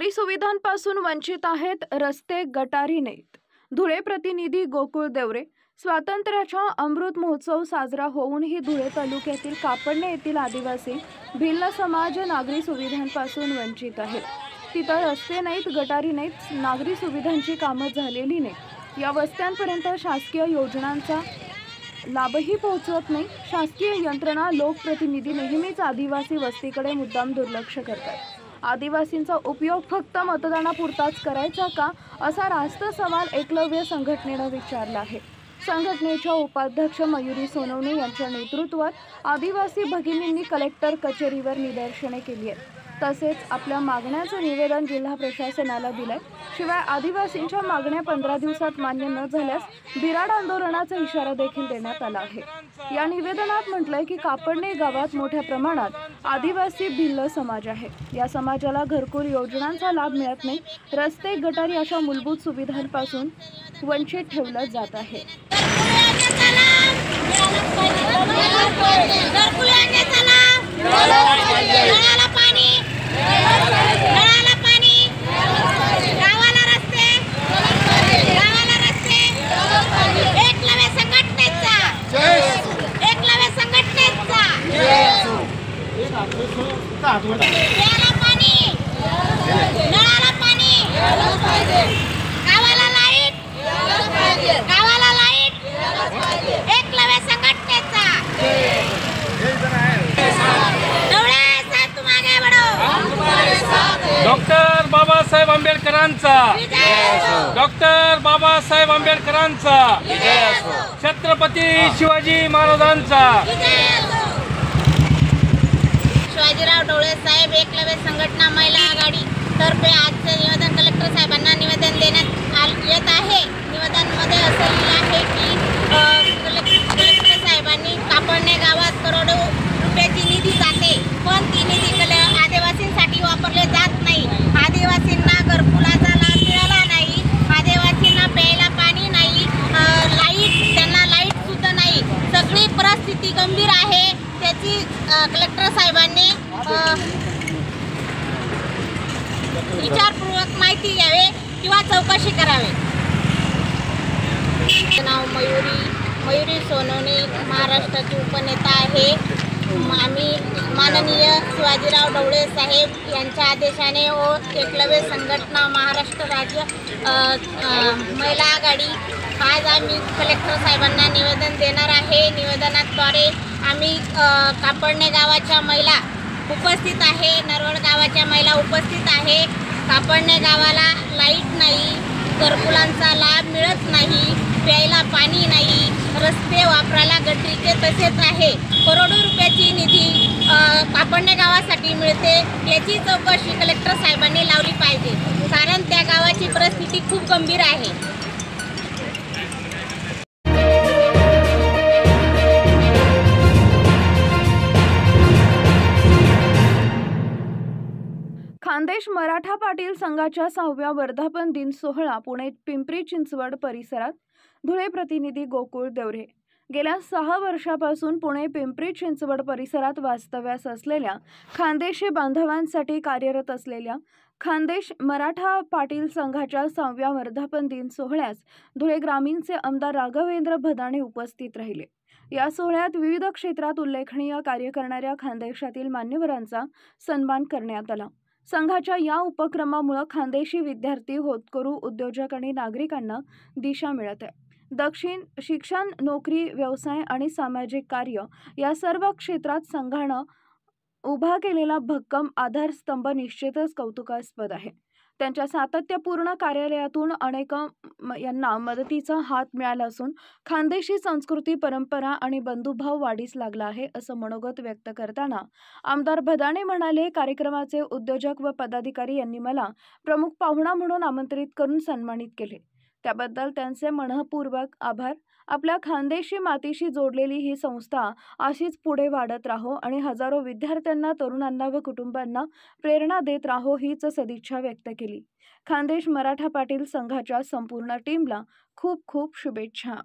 नागरी सुविधांपासून वंचित आहेत, रस्ते गटारी नाहीत। धुळे प्रतिनिधी गोकुळ देवरे। स्वातंत्र्याचा अमृत महोत्सव साजरा होऊनही धुळे तालुक्यातील कापडणे येथील आदिवासी भिल्ल समाज नागरी सुविधांपासून वंचित आहेत। तिथं रस्ते नाहीत, गटारी नाहीत, नागरी सुविधांची कामं झालेली नाहीत। या वस्त्यांपर्यंत शासकीय योजनांचा लाभही पोहोचत नाही। शासकीय यंत्रणा, लोकप्रतिनिधी नेहमीच आदिवासी वस्तीकडे मुद्दाम दुर्लक्ष करतात। आदिवासींचा उपयोग फक्त मतदानापुरताच करायचा का, असा रास्त सवाल एकलव्य संघटनेने विचारला आहे। संघटनेच्या उपाध्यक्ष मयुरी सोनवणे यांच्या नेतृत्वात आदिवासी भगिनींनी कलेक्टर कचेरीवर निदर्शने केली आहेत। तसेच आपल्या मागण्यांचं निवेदन जिल्हा प्रशासनाला दिलंय। शिवाय आदिवासींच्या मागण्या 15 दिवसात मान्य न झाल्यास बिराड आंदोलनाचा इशारा देखील देण्यात आला आहे। या निवेदनात म्हटलंय की कापडणे गावात मोठ्या प्रमाणात आदिवासी भिल्ल समाज आहे। या समाजाला घरकुल योजनांचा लाभ मिळत नाही, रस्ते गटारी अशा मूलभूत सुविधांपासून वंचित ठेवलं जात आहे। डॉक्टर बाबासाहेब आंबेडकरांचा, डॉक्टर बाबासाहेब आंबेडकरांचा, छत्रपती शिवाजी महाराजांचा। शिवाजीराव डोळे साहेब एकलव्य संघटना महिला आघाडी तर्फे आजचे निवेदन कलेक्टर साहेबांना निवेदन देण्यात येत आहे। निवेदनामध्ये असं लिहिलं आहे की कलेक्टर साहेबांनी कापडणे गावात करोडो रुपयाची निधी जाते, पण ती निधी आदिवासींसाठी वापरले जात नाही। आदिवासींना घरकुलाचा लाभ मिळाला नाही, आदिवासींना प्यायला पाणी नाही, त्यांना लाईट सुद्धा नाही। सगळी परिस्थिती गंभीर आहे। त्याची कलेक्टर साहेबांनी विचारपूर्वक माहिती घ्यावी किंवा चौकशी करावी। नाव मयुरी सोनवणे, महाराष्ट्राची उपनेता आहे। आम्ही माननीय शिवाजीराव डोळे साहेब यांच्या आदेशाने व एकलव्य संघटना महाराष्ट्र राज्य महिला आघाडी आज आम्ही कलेक्टर साहेबांना निवेदन देणार आहे। निवेदनाद्वारे आम्ही कापडणे गावाच्या महिला उपस्थित आहे, नरवड गावाच्या महिला उपस्थित आहे। कापडणे गावाला लाईट नाही, घरकुलांचा लाभ मिळत नाही, प्यायला पाणी नाही, रस्ते वापरायला गटरीचे तसेच आहे। करोडो रुपयाची निधी कापडणे गावासाठी मिळते, याची चौकशी कलेक्टर साहेबांनी लावली पाहिजे, कारण त्या गावाची परिस्थिती खूप गंभीर आहे। खानदेश मराठा पाटील संघाच्या 6व्या वर्धापन दिन सोहळा पुणे पिंपरी चिंचवड परिसरात। धुळे प्रतिनिधी गोकुळ देवरे। गेल्या 6 वर्षापासून पुणे पिंपरी चिंचवड परिसरात वास्तव्यास असलेल्या खानदेशी बांधवांसाठी कार्यरत असलेल्या खानदेश मराठा पाटील संघाच्या 6व्या वर्धापन दिन सोहळ्यास धुळे ग्रामीणचे आमदार राघवेंद्र भदाणे उपस्थित राहिले। या सोहळ्यात विविध क्षेत्रात उल्लेखनीय कार्य करणाऱ्या खानदेशातील मान्यवरांचा सन्मान करण्यात आला। संघाच्या या उपक्रमामुळे खानदेशी विद्यार्थी, होतकरू, उद्योजक आणि नागरिकांना दिशा मिळत आहे। दक्षिण शिक्षण, नोकरी, व्यवसाय आणि सामाजिक कार्य या सर्व क्षेत्रात संघानं उभा केलेला भक्कम आधारस्तंभ निश्चितच कौतुकास्पद आहे। त्यांच्या सातत्यपूर्ण कार्यालयातून अनेक यांना मदतीचा हात मिळाला असून खानदेशी संस्कृती, परंपरा आणि बंधुभाव वाढीस लागला आहे, असं मनोगत व्यक्त करताना आमदार भदाणे म्हणाले, कार्यक्रमाचे उद्योजक व पदाधिकारी यांनी मला प्रमुख पाहुणा म्हणून आमंत्रित करून सन्मानित केले, त्याबद्दल त्यांचे मनःपूर्वक आभार। आपल्या खानदेशी मातीशी जोडलेली ही संस्था अशीच पुढे वाढत राहो आणि हजारो विद्यार्थ्यांना, तरुणांना व कुटुंबांना प्रेरणा देत राहो, हीच सदिच्छा व्यक्त केली। खानदेश मराठा पाटील संघाच्या संपूर्ण टीमला खूप खूप शुभेच्छा।